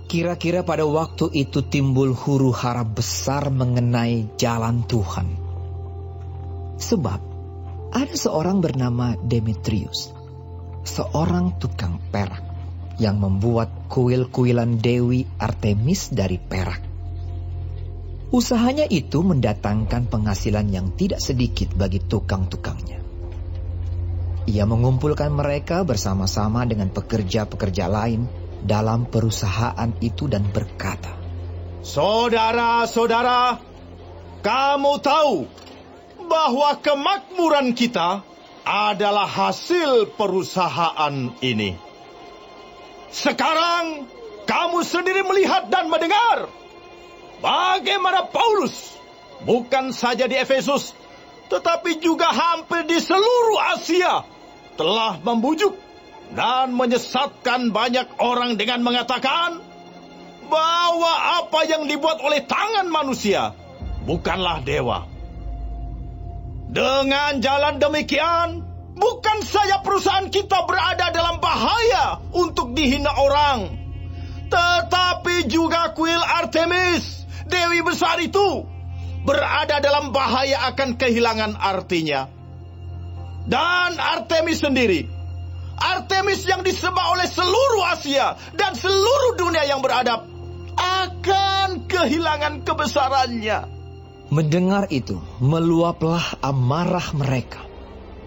Kira-kira pada waktu itu timbul huru-hara besar mengenai jalan Tuhan. Sebab ada seorang bernama Demetrius, seorang tukang perak yang membuat kuil-kuilan Dewi Artemis dari perak. Usahanya itu mendatangkan penghasilan yang tidak sedikit bagi tukang-tukangnya. Ia mengumpulkan mereka bersama-sama dengan pekerja-pekerja lain dalam perusahaan itu dan berkata, "Saudara-saudara, kamu tahu bahwa kemakmuran kita adalah hasil perusahaan ini. Sekarang kamu sendiri melihat dan mendengar bagaimana Paulus bukan saja di Efesus, tetapi juga hampir di seluruh Asia telah membujuk dan menyesatkan banyak orang dengan mengatakan bahwa apa yang dibuat oleh tangan manusia bukanlah dewa. Dengan jalan demikian, bukan saja perusahaan kita berada dalam bahaya untuk dihina orang, tetapi juga kuil Artemis, Dewi besar itu, berada dalam bahaya akan kehilangan artinya. Dan Artemis sendiri, Artemis yang disembah oleh seluruh Asia dan seluruh dunia yang beradab, akan kehilangan kebesarannya." Mendengar itu, meluaplah amarah mereka.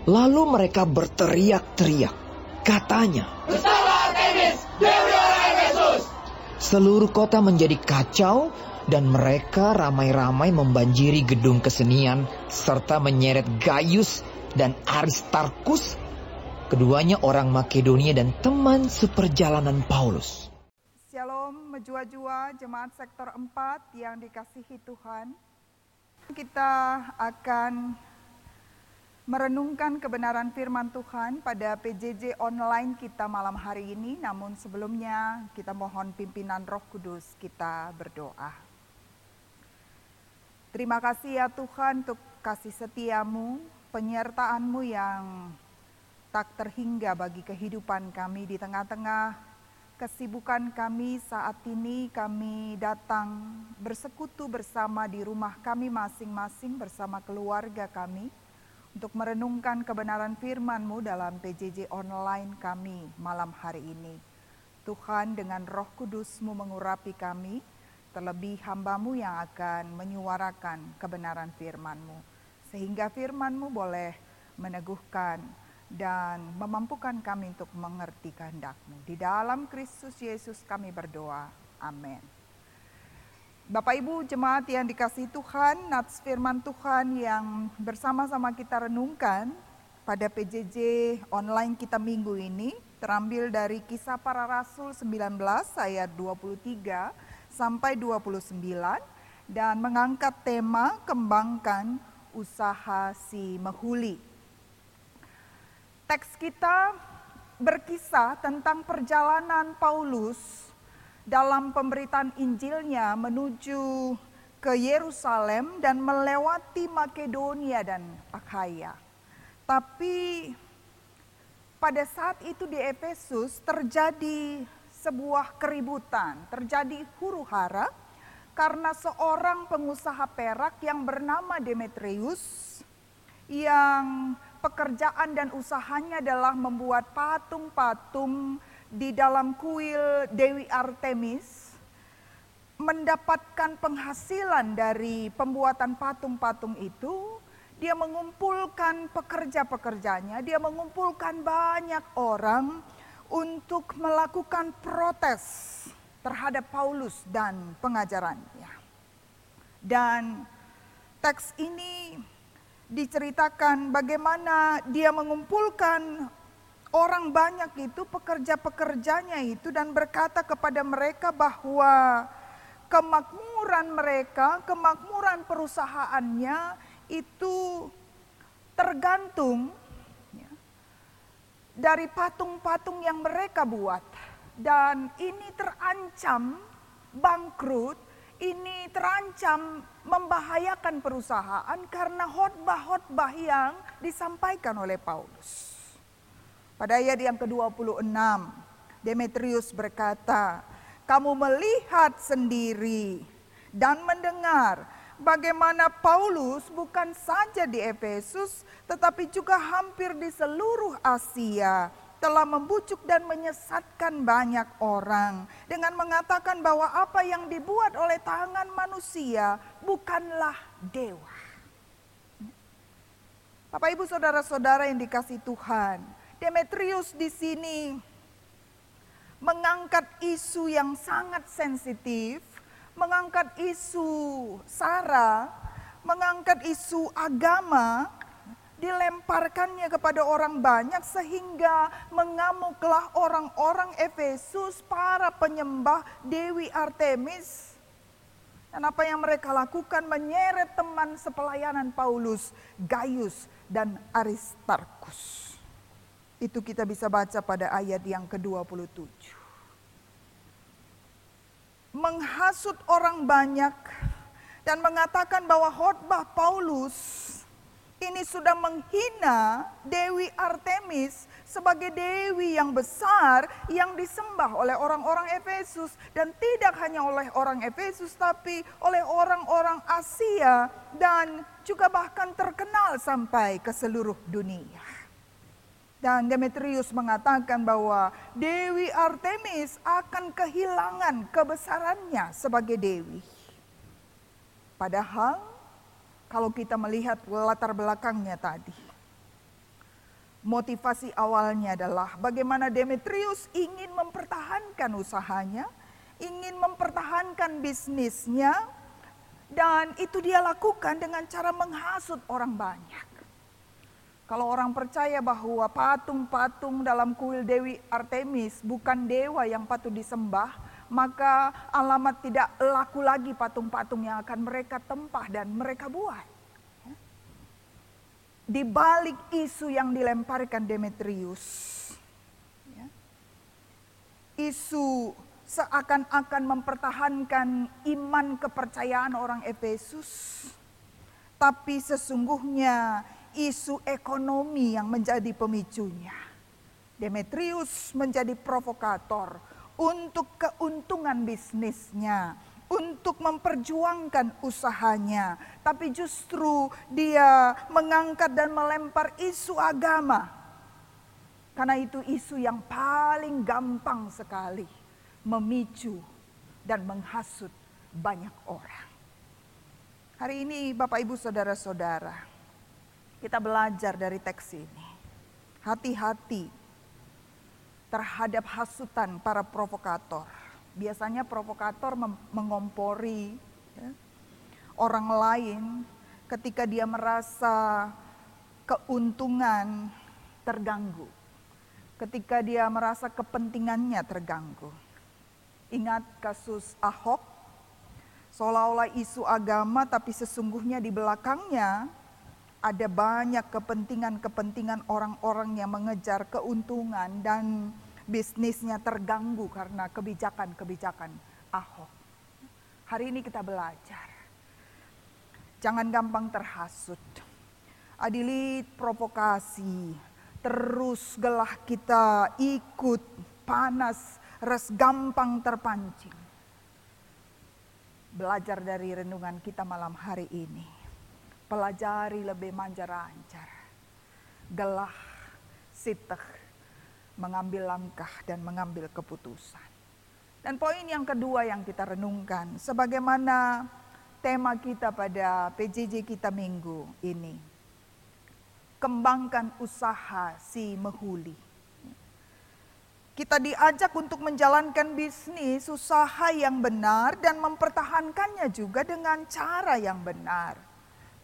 Lalu mereka berteriak-teriak. Katanya, "Besarlah Artemis, Dewi orang Efesus!" Seluruh kota menjadi kacau dan mereka ramai-ramai membanjiri gedung kesenian serta menyeret Gaius dan Aristarkus, keduanya orang Makedonia dan teman seperjalanan Paulus. Shalom menjua-jua jemaat sektor 4 yang dikasihi Tuhan. Kita akan merenungkan kebenaran firman Tuhan pada PJJ online kita malam hari ini. Namun sebelumnya kita mohon pimpinan Roh Kudus, kita berdoa. Terima kasih ya Tuhan untuk kasih setiamu, penyertaan-Mu yang tak terhingga bagi kehidupan kami di tengah-tengah kesibukan kami saat ini. Kami datang bersekutu bersama di rumah kami masing-masing bersama keluarga kami untuk merenungkan kebenaran firman-Mu dalam PJJ online kami malam hari ini. Tuhan, dengan Roh Kudus-Mu mengurapi kami, terlebih hamba-Mu yang akan menyuarakan kebenaran firman-Mu, sehingga firman-Mu boleh meneguhkan dan memampukan kami untuk mengerti kehendak-Mu. Di dalam Kristus Yesus kami berdoa. Amin. Bapak Ibu jemaat yang dikasihi Tuhan, nats firman Tuhan yang bersama-sama kita renungkan pada PJJ online kita minggu ini terambil dari Kisah Para Rasul 19 ayat 23 sampai 29 dan mengangkat tema kembangkan usaha si Mehuli. Teks kita berkisah tentang perjalanan Paulus dalam pemberitaan Injilnya menuju ke Yerusalem dan melewati Makedonia dan Akhaya. Tapi pada saat itu di Efesus terjadi sebuah keributan, terjadi huru-hara karena seorang pengusaha perak yang bernama Demetrius yang pekerjaan dan usahanya adalah membuat patung-patung di dalam kuil Dewi Artemis, mendapatkan penghasilan dari pembuatan patung-patung itu. Dia mengumpulkan pekerja-pekerjanya, dia mengumpulkan banyak orang untuk melakukan protes terhadap Paulus dan pengajarannya. Dan teks ini diceritakan bagaimana dia mengumpulkan orang banyak itu, pekerja-pekerjanya itu, dan berkata kepada mereka bahwa kemakmuran mereka, kemakmuran perusahaannya itu tergantung dari patung-patung yang mereka buat. Dan ini terancam bangkrut, ini terancam membahayakan perusahaan karena khotbah-khotbah yang disampaikan oleh Paulus. Pada ayat yang ke-26, Demetrius berkata, kamu melihat sendiri dan mendengar bagaimana Paulus bukan saja di Efesus, tetapi juga hampir di seluruh Asia telah membujuk dan menyesatkan banyak orang dengan mengatakan bahwa apa yang dibuat oleh tangan manusia bukanlah dewa. Bapak Ibu saudara-saudara yang dikasihi Tuhan, Demetrius di sini mengangkat isu yang sangat sensitif, mengangkat isu sara, mengangkat isu agama, dilemparkannya kepada orang banyak sehingga mengamuklah orang-orang Efesus, para penyembah Dewi Artemis. Dan apa yang mereka lakukan? Menyeret teman sepelayanan Paulus, Gaius dan Aristarkus. Itu kita bisa baca pada ayat yang ke-27. Menghasut orang banyak dan mengatakan bahwa khotbah Paulus ini sudah menghina Dewi Artemis sebagai dewi yang besar yang disembah oleh orang-orang Efesus. Dan tidak hanya oleh orang Efesus, tapi oleh orang-orang Asia dan juga bahkan terkenal sampai ke seluruh dunia. Dan Demetrius mengatakan bahwa Dewi Artemis akan kehilangan kebesarannya sebagai dewi. Padahal kalau kita melihat latar belakangnya tadi, motivasi awalnya adalah bagaimana Demetrius ingin mempertahankan usahanya, ingin mempertahankan bisnisnya, dan itu dia lakukan dengan cara menghasut orang banyak. Kalau orang percaya bahwa patung-patung dalam kuil Dewi Artemis bukan dewa yang patut disembah, maka alamat tidak laku lagi patung-patung yang akan mereka tempah dan mereka buat. Di balik isu yang dilemparkan Demetrius, isu seakan-akan mempertahankan iman kepercayaan orang Efesus, tapi sesungguhnya isu ekonomi yang menjadi pemicunya. Demetrius menjadi provokator untuk keuntungan bisnisnya, untuk memperjuangkan usahanya, tapi justru dia mengangkat dan melempar isu agama. Karena itu isu yang paling gampang sekali memicu dan menghasut banyak orang. Hari ini Bapak Ibu saudara-saudara, kita belajar dari teks ini. Hati-hati terhadap hasutan para provokator. Biasanya provokator mengompori orang lain ketika dia merasa keuntungan terganggu. Ketika dia merasa kepentingannya terganggu. Ingat kasus Ahok? Seolah-olah isu agama, tapi sesungguhnya di belakangnya ada banyak kepentingan-kepentingan orang-orang yang mengejar keuntungan dan bisnisnya terganggu karena kebijakan-kebijakan Ahok. Hari ini kita belajar. Jangan gampang terhasut. Adili provokasi. Terus gelah kita ikut panas, res gampang terpancing. Belajar dari renungan kita malam hari ini. Pelajari lebih manjar-anjar, gelah, siteh, mengambil langkah dan mengambil keputusan. Dan poin yang kedua yang kita renungkan, sebagaimana tema kita pada PJJ kita minggu ini, kembangkan usaha si Mehuli. Kita diajak untuk menjalankan bisnis, usaha yang benar dan mempertahankannya juga dengan cara yang benar.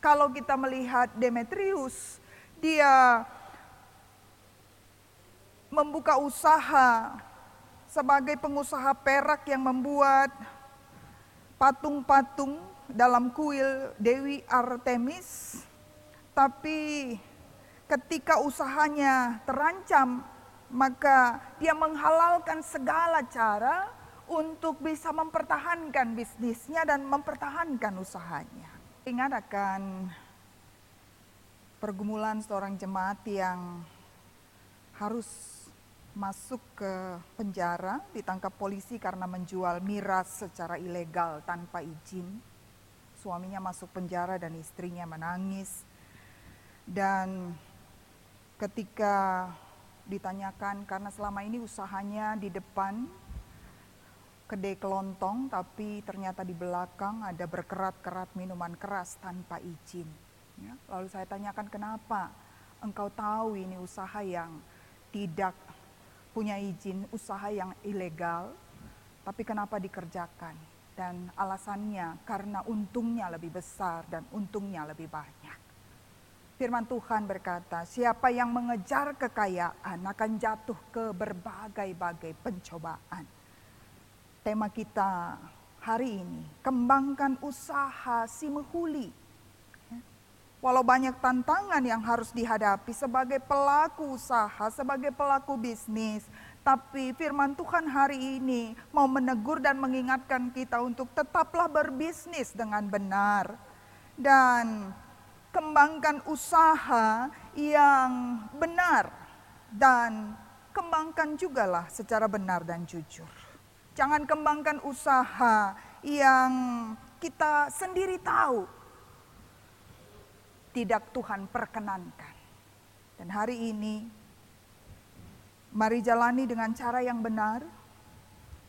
Kalau kita melihat Demetrius, dia membuka usaha sebagai pengusaha perak yang membuat patung-patung dalam kuil Dewi Artemis. Tapi ketika usahanya terancam, maka dia menghalalkan segala cara untuk bisa mempertahankan bisnisnya dan mempertahankan usahanya. Ingat akan pergumulan seorang jemaat yang harus masuk ke penjara, ditangkap polisi karena menjual miras secara ilegal tanpa izin. Suaminya masuk penjara dan istrinya menangis. Dan ketika ditanyakan, karena selama ini usahanya di depan kedai kelontong, tapi ternyata di belakang ada berkerat-kerat minuman keras tanpa izin. Ya, lalu saya tanyakan, kenapa engkau tahu ini usaha yang tidak punya izin, usaha yang ilegal, tapi kenapa dikerjakan? Dan alasannya karena untungnya lebih besar dan untungnya lebih banyak. Firman Tuhan berkata, siapa yang mengejar kekayaan akan jatuh ke berbagai-bagai pencobaan. Tema kita hari ini, kembangkan usaha si mehuli. Walau banyak tantangan yang harus dihadapi sebagai pelaku usaha, sebagai pelaku bisnis, tapi firman Tuhan hari ini mau menegur dan mengingatkan kita untuk tetaplah berbisnis dengan benar. Dan kembangkan usaha yang benar. Dan kembangkan jugalah secara benar dan jujur. Jangan kembangkan usaha yang kita sendiri tahu tidak Tuhan perkenankan. Dan hari ini, mari jalani dengan cara yang benar.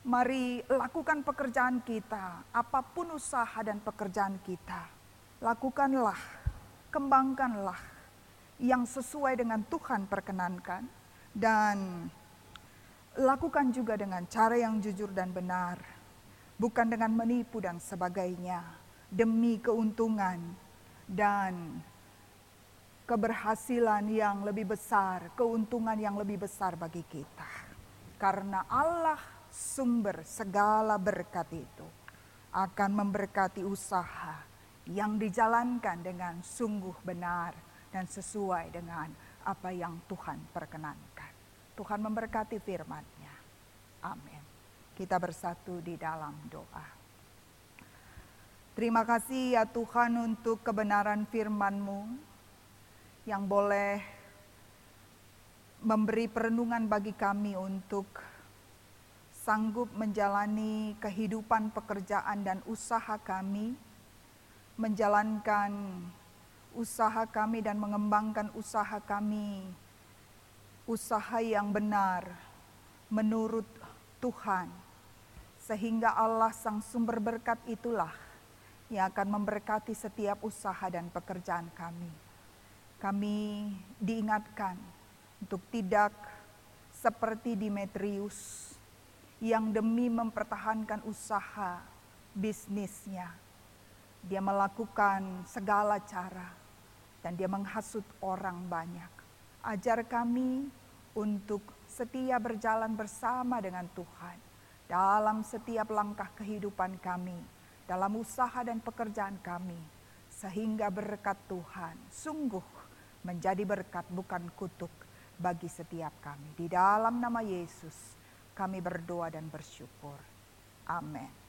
Mari lakukan pekerjaan kita, apapun usaha dan pekerjaan kita. Lakukanlah, kembangkanlah yang sesuai dengan Tuhan perkenankan. Dan lakukan juga dengan cara yang jujur dan benar. Bukan dengan menipu dan sebagainya. Demi keuntungan dan keberhasilan yang lebih besar, keuntungan yang lebih besar bagi kita. Karena Allah sumber segala berkat itu akan memberkati usaha yang dijalankan dengan sungguh benar dan sesuai dengan apa yang Tuhan perkenankan. Tuhan memberkati firman-Nya. Amin. Kita bersatu di dalam doa. Terima kasih ya Tuhan untuk kebenaran firman-Mu yang boleh memberi perenungan bagi kami untuk sanggup menjalani kehidupan pekerjaan dan usaha kami, menjalankan usaha kami dan mengembangkan usaha kami, usaha yang benar menurut Tuhan, sehingga Allah sang sumber berkat itulah yang akan memberkati setiap usaha dan pekerjaan kami. Kami diingatkan untuk tidak seperti Demetrius yang demi mempertahankan usaha bisnisnya, dia melakukan segala cara dan dia menghasut orang banyak. Ajar kami untuk setia berjalan bersama dengan Tuhan dalam setiap langkah kehidupan kami, dalam usaha dan pekerjaan kami, sehingga berkat Tuhan sungguh menjadi berkat bukan kutuk bagi setiap kami. Di dalam nama Yesus kami berdoa dan bersyukur. Amin.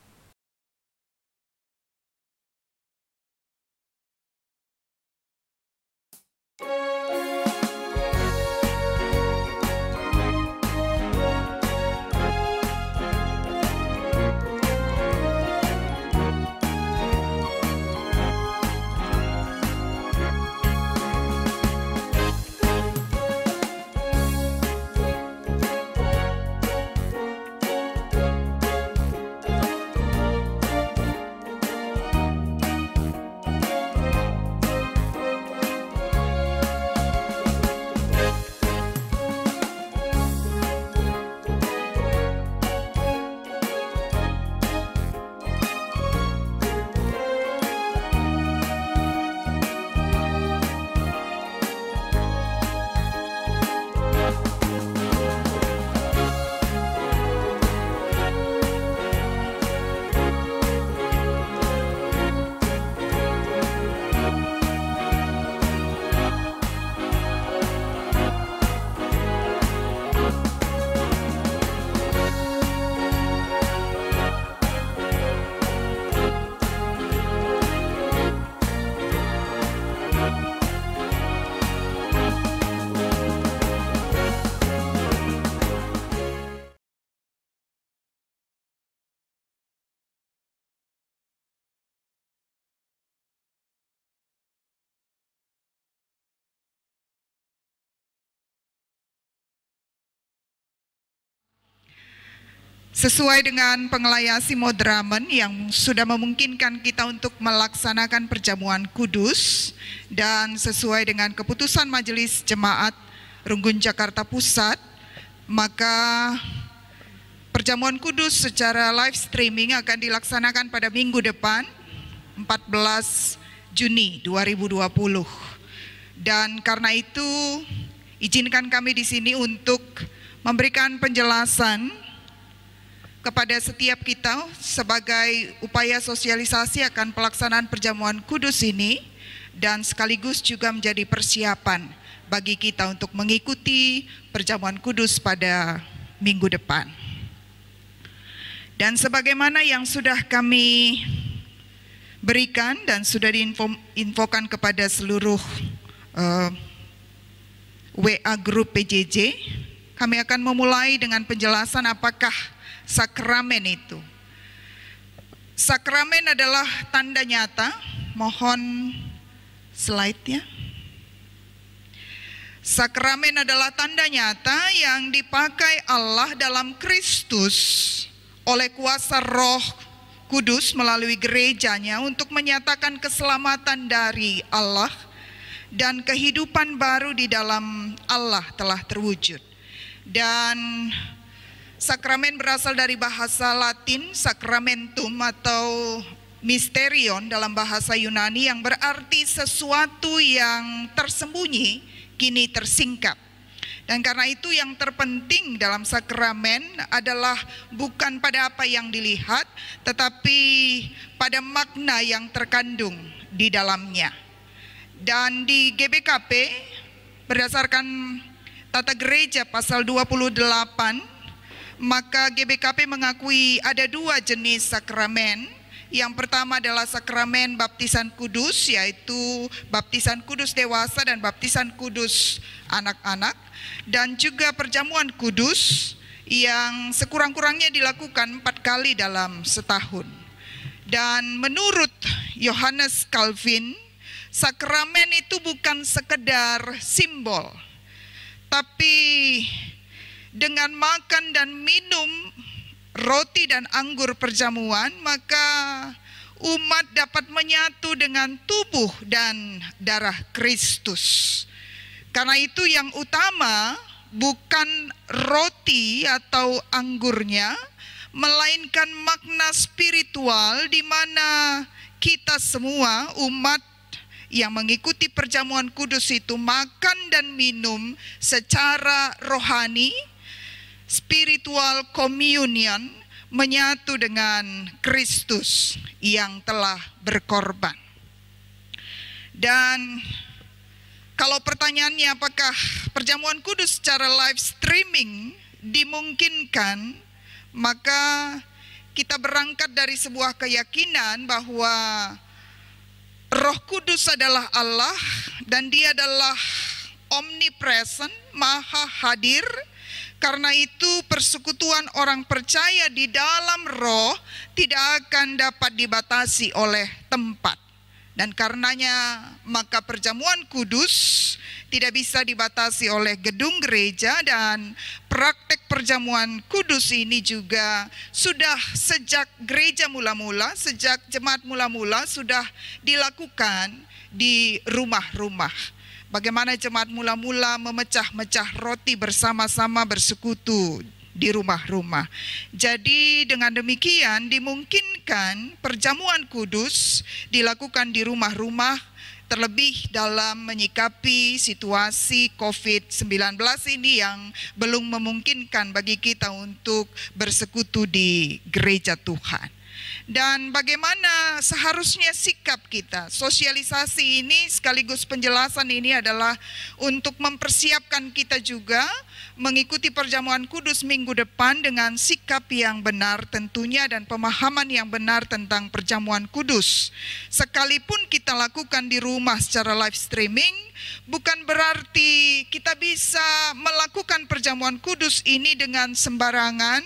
Sesuai dengan pengelayasi Modramen yang sudah memungkinkan kita untuk melaksanakan perjamuan kudus dan sesuai dengan keputusan Majelis Jemaat Runggun Jakarta Pusat, maka perjamuan kudus secara live streaming akan dilaksanakan pada minggu depan 14 Juni 2020. Dan karena itu izinkan kami di sini untuk memberikan penjelasan kepada setiap kita sebagai upaya sosialisasi akan pelaksanaan perjamuan kudus ini dan sekaligus juga menjadi persiapan bagi kita untuk mengikuti perjamuan kudus pada minggu depan. Dan sebagaimana yang sudah kami berikan dan sudah diinfokan kepada seluruh WA grup PJJ, kami akan memulai dengan penjelasan apakah sakramen itu. Sakramen adalah tanda nyata, mohon slide-nya. Sakramen adalah tanda nyata yang dipakai Allah dalam Kristus oleh kuasa Roh Kudus melalui gerejanya untuk menyatakan keselamatan dari Allah dan kehidupan baru di dalam Allah telah terwujud. Dan sakramen berasal dari bahasa Latin sacramentum atau mysterion dalam bahasa Yunani yang berarti sesuatu yang tersembunyi kini tersingkap. Dan karena itu yang terpenting dalam sakramen adalah bukan pada apa yang dilihat, tetapi pada makna yang terkandung di dalamnya. Dan di GBKP berdasarkan Tata Gereja pasal 28, maka GBKP mengakui ada dua jenis sakramen. Yang pertama adalah sakramen baptisan kudus, yaitu baptisan kudus dewasa dan baptisan kudus anak-anak, dan juga perjamuan kudus yang sekurang-kurangnya dilakukan 4 kali dalam setahun. Dan menurut Yohanes Calvin, sakramen itu bukan sekedar simbol, tapi dengan makan dan minum roti dan anggur perjamuan, maka umat dapat menyatu dengan tubuh dan darah Kristus. Karena itu yang utama bukan roti atau anggurnya, melainkan makna spiritual di mana kita semua umat yang mengikuti perjamuan kudus itu makan dan minum secara rohani, spiritual communion, menyatu dengan Kristus yang telah berkorban. Dan kalau pertanyaannya apakah perjamuan kudus secara live streaming dimungkinkan, maka kita berangkat dari sebuah keyakinan bahwa Roh Kudus adalah Allah dan Dia adalah omnipresent, maha hadir. Karena itu persekutuan orang percaya di dalam roh tidak akan dapat dibatasi oleh tempat. Dan karenanya maka perjamuan kudus tidak bisa dibatasi oleh gedung gereja, dan praktek perjamuan kudus ini juga sudah sejak gereja mula-mula, sejak jemaat mula-mula sudah dilakukan di rumah-rumah. Bagaimana jemaat mula-mula memecah-mecah roti bersama-sama bersekutu di rumah-rumah. Jadi dengan demikian dimungkinkan perjamuan kudus dilakukan di rumah-rumah, terlebih dalam menyikapi situasi COVID-19 ini yang belum memungkinkan bagi kita untuk bersekutu di gereja Tuhan. Dan bagaimana seharusnya sikap kita? Sosialisasi ini sekaligus penjelasan ini adalah untuk mempersiapkan kita juga mengikuti perjamuan kudus minggu depan dengan sikap yang benar tentunya dan pemahaman yang benar tentang perjamuan kudus. Sekalipun kita lakukan di rumah secara live streaming, bukan berarti kita bisa melakukan perjamuan kudus ini dengan sembarangan,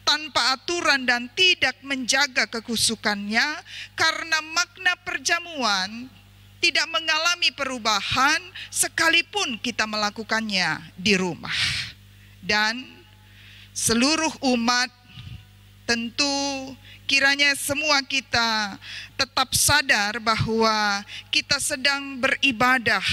tanpa aturan dan tidak menjaga kekusukannya, karena makna perjamuan tidak mengalami perubahan sekalipun kita melakukannya di rumah. Dan seluruh umat tentu kiranya semua kita tetap sadar bahwa kita sedang beribadah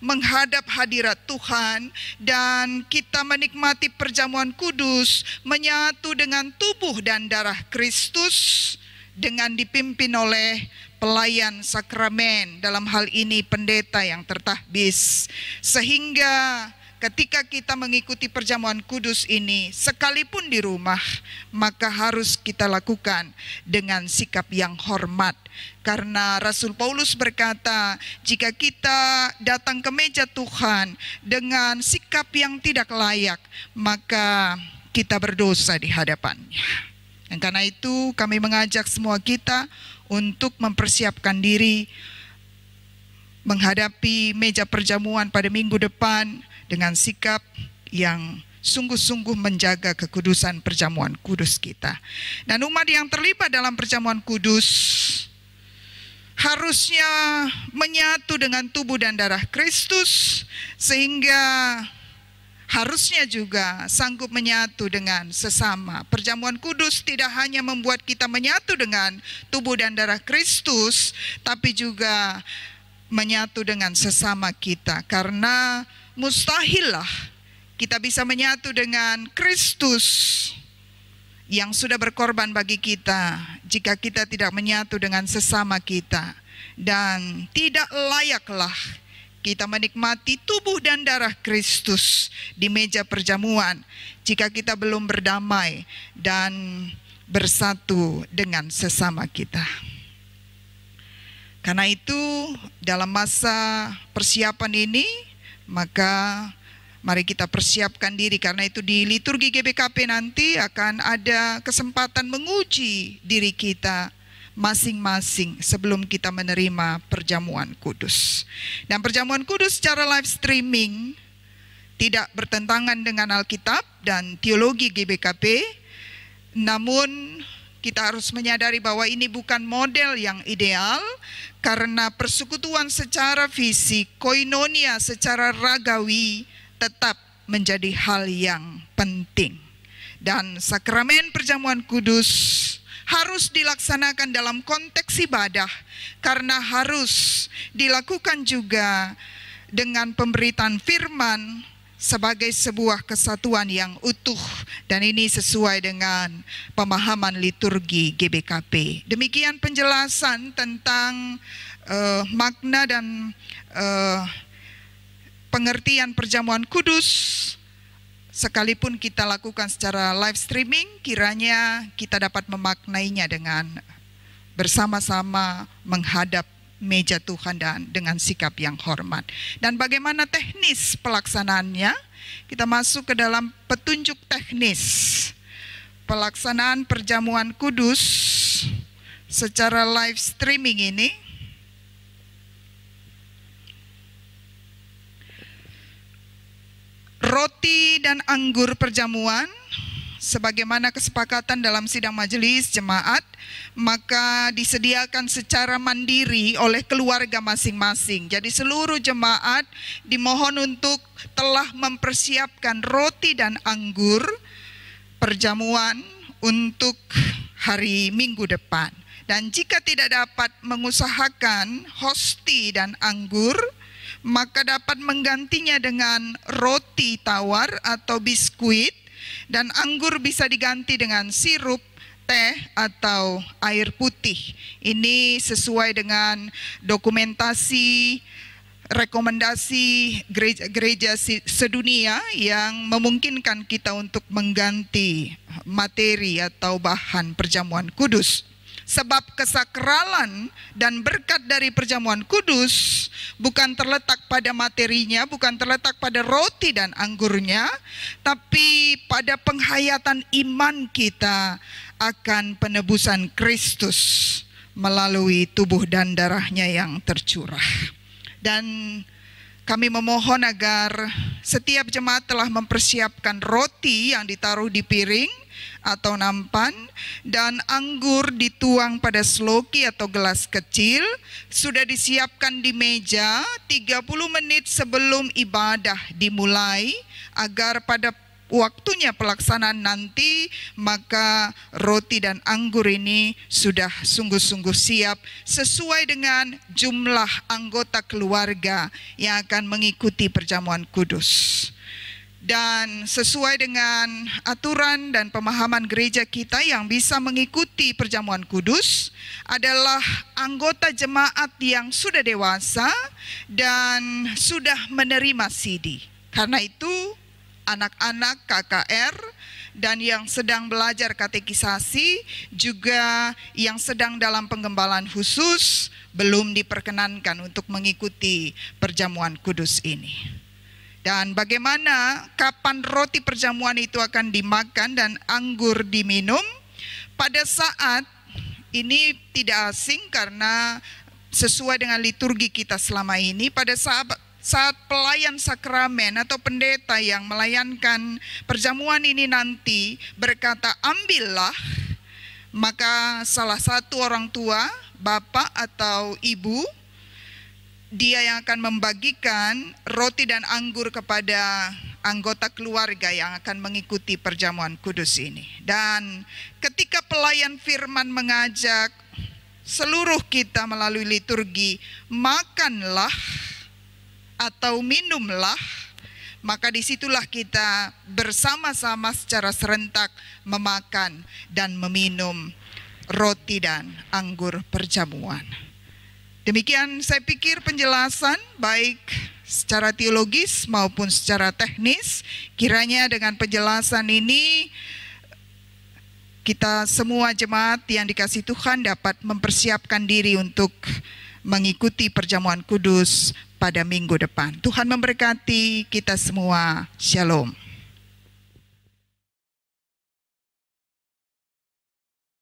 menghadap hadirat Tuhan, dan kita menikmati perjamuan kudus menyatu dengan tubuh dan darah Kristus dengan dipimpin oleh pelayan sakramen, dalam hal ini pendeta yang tertahbis, sehingga ketika kita mengikuti perjamuan kudus ini, sekalipun di rumah, maka harus kita lakukan dengan sikap yang hormat. Karena Rasul Paulus berkata, jika kita datang ke meja Tuhan dengan sikap yang tidak layak, maka kita berdosa di hadapannya. Dan karena itu kami mengajak semua kita untuk mempersiapkan diri menghadapi meja perjamuan pada minggu depan dengan sikap yang sungguh-sungguh menjaga kekudusan perjamuan kudus kita. Dan umat yang terlibat dalam perjamuan kudus harusnya menyatu dengan tubuh dan darah Kristus, sehingga harusnya juga sanggup menyatu dengan sesama. Perjamuan kudus tidak hanya membuat kita menyatu dengan tubuh dan darah Kristus, tapi juga menyatu dengan sesama kita, karena mustahillah kita bisa menyatu dengan Kristus yang sudah berkorban bagi kita jika kita tidak menyatu dengan sesama kita. Dan tidak layaklah kita menikmati tubuh dan darah Kristus di meja perjamuan jika kita belum berdamai dan bersatu dengan sesama kita. Karena itu dalam masa persiapan ini, maka mari kita persiapkan diri. Karena itu di liturgi GBKP nanti akan ada kesempatan menguji diri kita masing-masing sebelum kita menerima perjamuan kudus. Dan perjamuan kudus secara live streaming tidak bertentangan dengan Alkitab dan teologi GBKP, namun kita harus menyadari bahwa ini bukan model yang ideal, karena persekutuan secara fisik, koinonia secara ragawi tetap menjadi hal yang penting. Dan sakramen perjamuan kudus harus dilaksanakan dalam konteks ibadah, karena harus dilakukan juga dengan pemberitaan firman sebagai sebuah kesatuan yang utuh, dan ini sesuai dengan pemahaman liturgi GBKP. Demikian penjelasan tentang makna dan pengertian perjamuan kudus. Sekalipun kita lakukan secara live streaming, kiranya kita dapat memaknainya dengan bersama-sama menghadap meja Tuhan dan dengan sikap yang hormat. Dan bagaimana teknis pelaksanaannya? Kita masuk ke dalam petunjuk teknis pelaksanaan perjamuan kudus secara live streaming ini. Roti dan anggur perjamuan sebagaimana kesepakatan dalam sidang majelis jemaat, maka disediakan secara mandiri oleh keluarga masing-masing. Jadi seluruh jemaat dimohon untuk telah mempersiapkan roti dan anggur perjamuan untuk hari Minggu depan. Dan jika tidak dapat mengusahakan hosti dan anggur, maka dapat menggantinya dengan roti tawar atau biskuit, dan anggur bisa diganti dengan sirup, teh, atau air putih. Ini sesuai dengan dokumentasi rekomendasi gereja sedunia yang memungkinkan kita untuk mengganti materi atau bahan perjamuan kudus. Sebab kesakralan dan berkat dari perjamuan kudus bukan terletak pada materinya, bukan terletak pada roti dan anggurnya, tapi pada penghayatan iman kita akan penebusan Kristus melalui tubuh dan darahnya yang tercurah. Dan kami memohon agar setiap jemaat telah mempersiapkan roti yang ditaruh di piring atau nampan, dan anggur dituang pada sloki atau gelas kecil, sudah disiapkan di meja 30 menit sebelum ibadah dimulai, agar pada waktunya pelaksanaan nanti, maka roti dan anggur ini sudah sungguh-sungguh siap sesuai dengan jumlah anggota keluarga yang akan mengikuti perjamuan kudus. Dan sesuai dengan aturan dan pemahaman gereja kita, yang bisa mengikuti perjamuan kudus adalah anggota jemaat yang sudah dewasa dan sudah menerima CD. Karena itu anak-anak KKR dan yang sedang belajar katekisasi, juga yang sedang dalam penggembalaan khusus, belum diperkenankan untuk mengikuti perjamuan kudus ini. Dan bagaimana, kapan roti perjamuan itu akan dimakan dan anggur diminum? Pada saat ini tidak asing karena sesuai dengan liturgi kita selama ini, pada saat pelayan sakramen atau pendeta yang melayankan perjamuan ini nanti berkata ambillah, maka salah satu orang tua, bapak atau ibu, dia yang akan membagikan roti dan anggur kepada anggota keluarga yang akan mengikuti perjamuan kudus ini. Dan ketika pelayan firman mengajak seluruh kita melalui liturgi, makanlah atau minumlah, maka disitulah kita bersama-sama secara serentak memakan dan meminum roti dan anggur perjamuan. Demikian saya pikir penjelasan baik secara teologis maupun secara teknis. Kiranya dengan penjelasan ini kita semua jemaat yang dikasihi Tuhan dapat mempersiapkan diri untuk mengikuti perjamuan kudus pada minggu depan. Tuhan memberkati kita semua. Shalom.